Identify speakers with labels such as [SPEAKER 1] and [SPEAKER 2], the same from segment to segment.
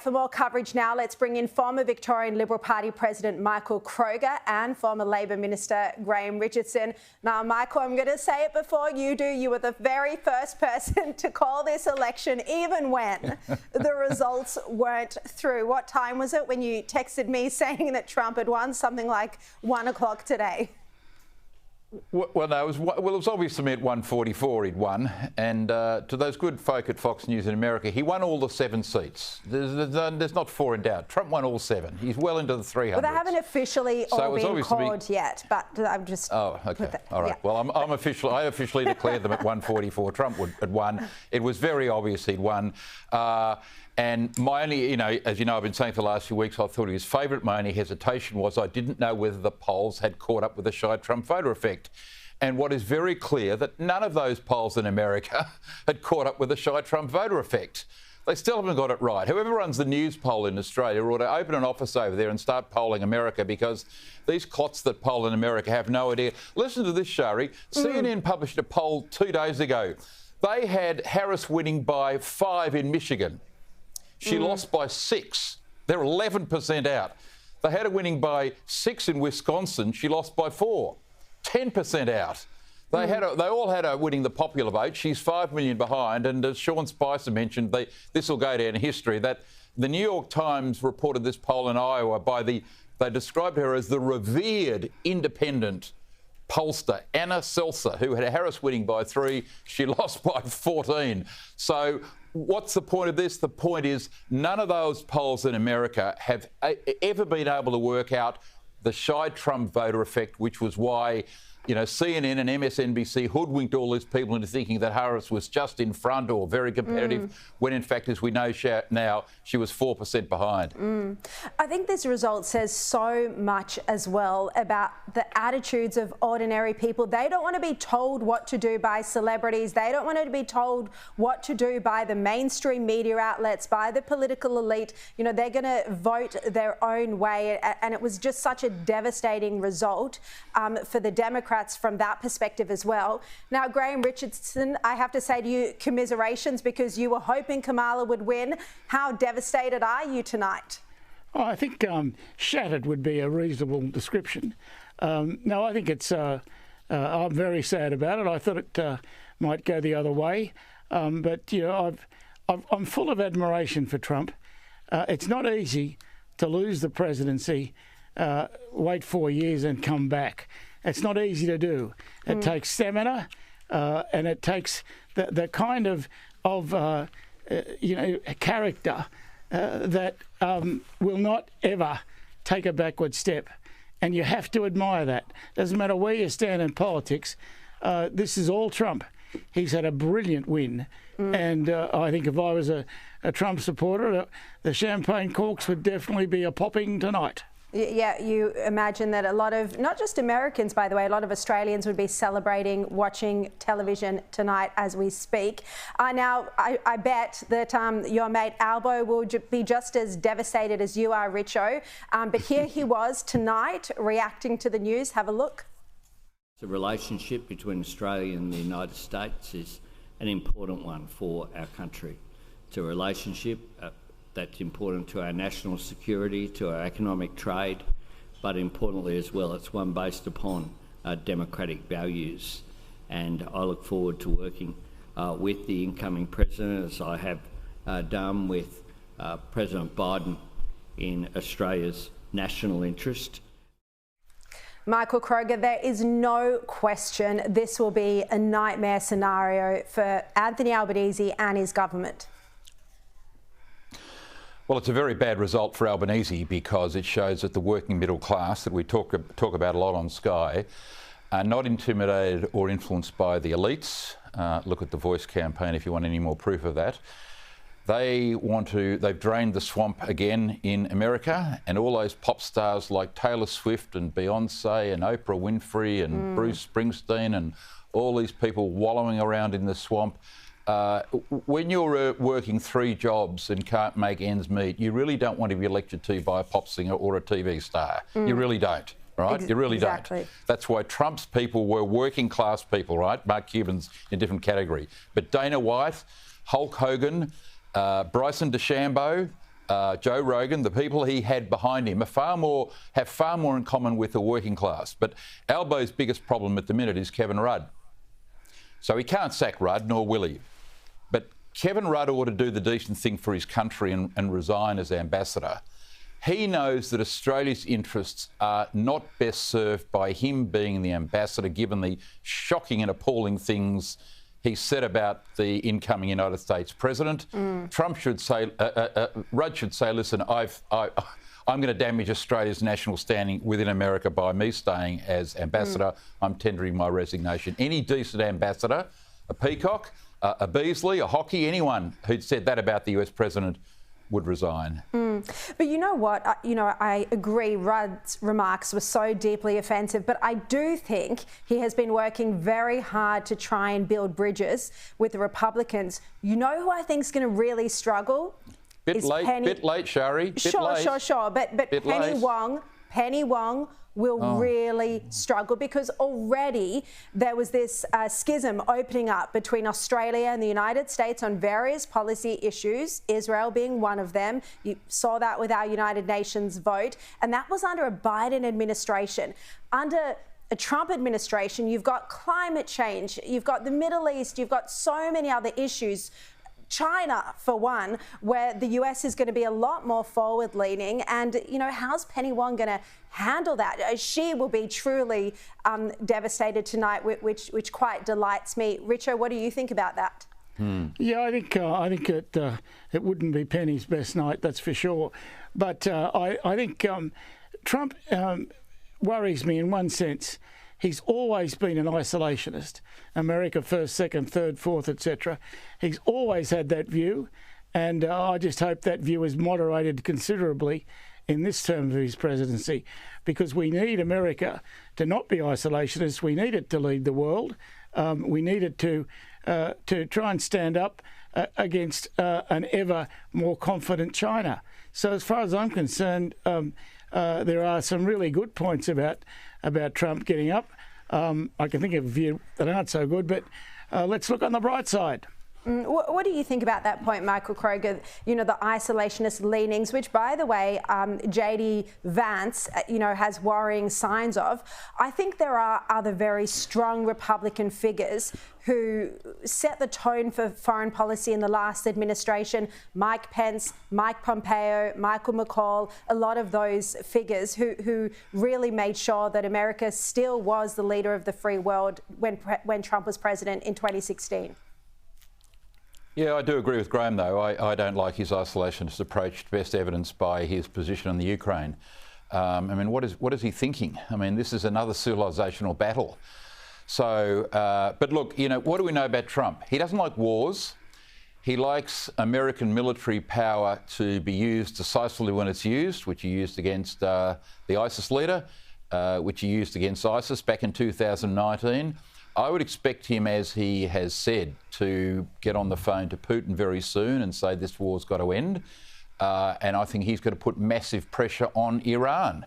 [SPEAKER 1] for more coverage now, let's bring in former Victorian Liberal Party President Michael Kroger and former Labor Minister Graham Richardson. Now, Michael, I'm going to say it before you do. You were the very first person to call this election, even when the results weren't through. What time was it when you texted me saying that Trump had won? Something like 1 o'clock today.
[SPEAKER 2] Well, no, it was obvious to me at 1:44 he'd won, and to those good folk at Fox News in America, he won all the 7 seats. There's not 4 in doubt. Trump won all 7. He's well into the 300s.
[SPEAKER 1] Well, they haven't officially all been called yet, but I'm just...
[SPEAKER 2] Oh, OK. All right. Yeah. Well, I officially declared them at 1:44. Trump had won. It was very obvious he'd won. And my only, as you know, I've been saying for the last few weeks, I thought he was favourite. My only hesitation was I didn't know whether the polls had caught up with the shy Trump voter effect. And what is very clear, that none of those polls in America had caught up with the shy Trump voter effect. They still haven't got it right. Whoever runs the news poll in Australia ought to open an office over there and start polling America, because these clots that poll in America have no idea. Listen to this, Shari. CNN published a poll 2 days ago. They had Harris winning by 5 in Michigan. She lost by 6. They're 11% out. They had her winning by 6 in Wisconsin. She lost by 4. 10% out. They all had her winning the popular vote. She's 5 million behind. And as Sean Spicer mentioned, this will go down in history, that the New York Times reported this poll in Iowa they described her as the revered independent pollster, Anna Seltzer, who had Harris winning by 3. She lost by 14. So what's the point of this? The point is none of those polls in America have ever been able to work out the shy Trump voter effect, which was why CNN and MSNBC hoodwinked all these people into thinking that Harris was just in front or very competitive, when in fact, as we know now, she was 4% behind.
[SPEAKER 1] I think this result says so much as well about the attitudes of ordinary people. They don't want to be told what to do by celebrities. They don't want to be told what to do by the mainstream media outlets, by the political elite. They're going to vote their own way. And it was just such a devastating result for the Democrats from that perspective as well. Now, Graham Richardson, I have to say to you, commiserations, because you were hoping Kamala would win. How devastated are you tonight?
[SPEAKER 3] Oh, I think shattered would be a reasonable description. No, I think it's... I'm very sad about it. I thought it might go the other way. But, I'm full of admiration for Trump. It's not easy to lose the presidency, wait 4 years and come back. It's not easy to do. It takes stamina, and it takes the kind of character that will not ever take a backward step. And you have to admire that. Doesn't matter where you stand in politics. This is all Trump. He's had a brilliant win. And I think if I was a Trump supporter, the champagne corks would definitely be a popping tonight.
[SPEAKER 1] Yeah, you imagine that a lot of, not just Americans, by the way, a lot of Australians would be celebrating, watching television tonight as we speak. Now, I bet that your mate Albo will be just as devastated as you are, Richo. But here he was tonight reacting to the news. Have a look.
[SPEAKER 4] The relationship between Australia and the United States is an important one for our country. It's a relationship that's important to our national security, to our economic trade, but importantly as well, it's one based upon democratic values. And I look forward to working with the incoming president, as I have done with President Biden, in Australia's national interest.
[SPEAKER 1] Michael Kroger, there is no question this will be a nightmare scenario for Anthony Albanese and his government.
[SPEAKER 2] Well, it's a very bad result for Albanese, because it shows that the working middle class that we talk about a lot on Sky are not intimidated or influenced by the elites. Look at the Voice campaign if you want any more proof of that. They've drained the swamp again in America, and all those pop stars like Taylor Swift and Beyonce and Oprah Winfrey and Bruce Springsteen and all these people wallowing around in the swamp. When you're working 3 jobs and can't make ends meet, you really don't want to be lectured to by a pop singer or a TV star. You really don't, right? You really don't. That's why Trump's people were working class people, right? Mark Cuban's in a different category. But Dana White, Hulk Hogan, Bryson DeChambeau, Joe Rogan, the people he had behind him, have far more in common with the working class. But Albo's biggest problem at the minute is Kevin Rudd. So he can't sack Rudd, nor will he. But Kevin Rudd ought to do the decent thing for his country and resign as ambassador. He knows that Australia's interests are not best served by him being the ambassador, given the shocking and appalling things he said about the incoming United States president. Trump should say, Rudd should say, listen, I'm going to damage Australia's national standing within America by me staying as ambassador. I'm tendering my resignation. Any decent ambassador, a Peacock, a Beasley, a Hockey, anyone who'd said that about the US president would resign.
[SPEAKER 1] But you know what? I agree Rudd's remarks were so deeply offensive, but I do think he has been working very hard to try and build bridges with the Republicans. You know who I think is going to really struggle?
[SPEAKER 2] Bit late, Shari.
[SPEAKER 1] Sure. But Penny Wong will really struggle, because already there was this schism opening up between Australia and the United States on various policy issues, Israel being one of them. You saw that with our United Nations vote, and that was under a Biden administration. Under a Trump administration, you've got climate change, you've got the Middle East, you've got so many other issues. China, for one, where the US is going to be a lot more forward-leaning. And, how's Penny Wong going to handle that? She will be truly devastated tonight, which quite delights me. Richo, what do you think about that?
[SPEAKER 3] Yeah, I think it wouldn't be Penny's best night, that's for sure. But I think Trump worries me in one sense. He's always been an isolationist. America first, second, third, fourth, etc. He's always had that view, and I just hope that view is moderated considerably in this term of his presidency, because we need America to not be isolationist. We need it to lead the world. We need it to try and stand up against an ever more confident China. So as far as I'm concerned, there are some really good points about Trump getting up. I can think of a few that aren't so good, but let's look on the bright side.
[SPEAKER 1] What do you think about that point, Michael Kroger? The isolationist leanings, which, by the way, JD Vance, has worrying signs of. I think there are other very strong Republican figures who set the tone for foreign policy in the last administration. Mike Pence, Mike Pompeo, Michael McCall, a lot of those figures who really made sure that America still was the leader of the free world when Trump was president in 2016.
[SPEAKER 2] Yeah, I do agree with Graham, though. I don't like his isolationist approach, best evidenced by his position in the Ukraine. What is he thinking? This is another civilisational battle. So, but look, what do we know about Trump? He doesn't like wars. He likes American military power to be used decisively when it's used, which he used against the ISIS leader, which he used against ISIS back in 2019. I would expect him, as he has said, to get on the phone to Putin very soon and say this war's got to end. And I think he's going to put massive pressure on Iran.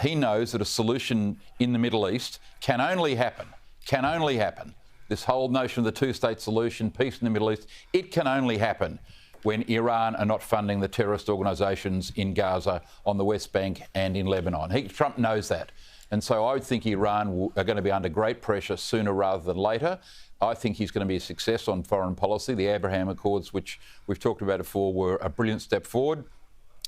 [SPEAKER 2] He knows that a solution in the Middle East can only happen. This whole notion of the two-state solution, peace in the Middle East, it can only happen when Iran are not funding the terrorist organisations in Gaza, on the West Bank and in Lebanon. Trump knows that. And so I would think Iran are going to be under great pressure sooner rather than later. I think he's going to be a success on foreign policy. The Abraham Accords, which we've talked about before, were a brilliant step forward.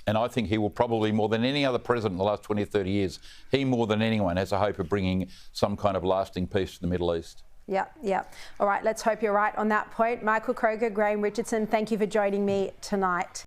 [SPEAKER 2] And I think he will probably, more than any other president in the last 20 or 30 years, he more than anyone has a hope of bringing some kind of lasting peace to the Middle East.
[SPEAKER 1] Yeah. All right, let's hope you're right on that point. Michael Kroger, Graham Richardson, thank you for joining me tonight.